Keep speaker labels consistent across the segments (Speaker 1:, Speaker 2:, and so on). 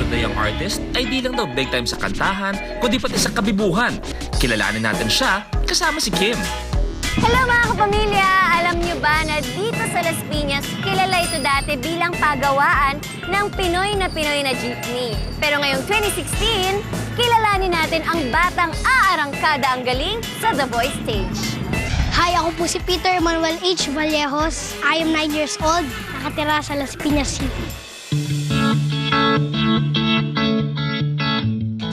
Speaker 1: Peter the Young Artist ay di lang daw big time sa kantahan, kundi pati sa kabibuhan. Kilalanin natin siya kasama si Kim.
Speaker 2: Hello mga kapamilya! Alam niyo ba na dito sa Las Piñas, kilala ito dati bilang pagawaan ng Pinoy na jeepney. Pero ngayong 2016, kilalanin natin ang batang aarangkada ang galing sa The Voice stage.
Speaker 3: Hi, ako po si Peter Manuel H. Vallejos. I am 9 years old, nakatira sa Las Piñas City.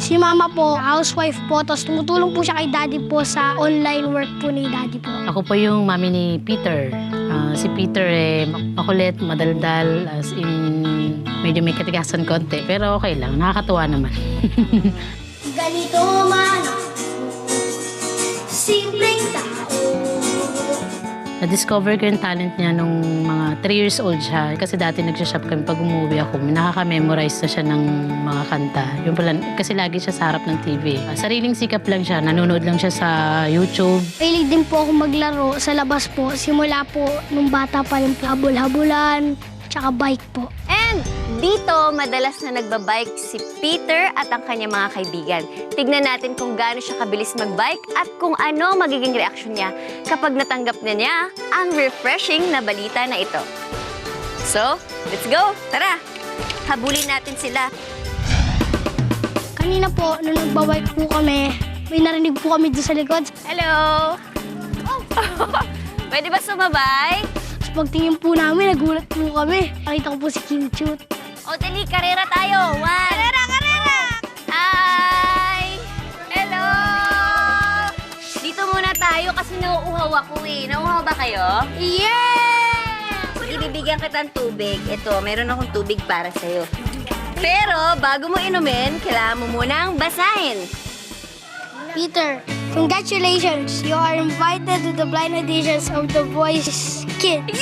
Speaker 3: Si mama po, housewife po, tapos tumutulong po siya kay daddy po sa online work po ni daddy po.
Speaker 4: Ako po yung mami ni Peter. Si Peter makulit, madaldal, as in medyo may katigasan konti. Pero okay lang, nakakatuwa naman.
Speaker 3: Ganito man ako, simpleng tao.
Speaker 4: Na-discover ko yung talent niya nung mga 3 years old siya. Kasi dati nagsashop kami pag umuwi ako. Nakaka-memorize na siya ng mga kanta. Yung pala, kasi lagi siya sa harap ng TV. Sariling sikap lang siya. Nanonood lang siya sa YouTube.
Speaker 3: Mahilig din po ako maglaro sa labas po. Simula po nung bata pa rin po. Habol-habulan, tsaka bike po.
Speaker 2: And dito, madalas na nagbabike si Peter at ang kanyang mga kaibigan. Tignan natin kung gaano siya kabilis magbike at kung ano magiging reaksyon niya kapag natanggap na niya ang refreshing na balita na ito. So, let's go! Tara! Habulin natin sila.
Speaker 3: Kanina po, nung nagbabike po kami, may narinig po kami doon sa likod.
Speaker 2: Hello! Pwede ba sumabay?
Speaker 3: Tapos pagtingin po namin, nagulat po kami. Nakita ko po si Kim Chut.
Speaker 2: O, dali, karera tayo. Karera! Hi! Hello! Dito muna tayo kasi nauuhaw ako eh. Nauuhaw ba kayo?
Speaker 3: Yeah!
Speaker 2: Ibibigyan kita ng tubig. Ito, meron akong tubig para sa'yo. Pero, bago mo inumin, kailangan mo munang basahin.
Speaker 3: Peter, congratulations! You are invited to the blind auditions of The Voice Kids.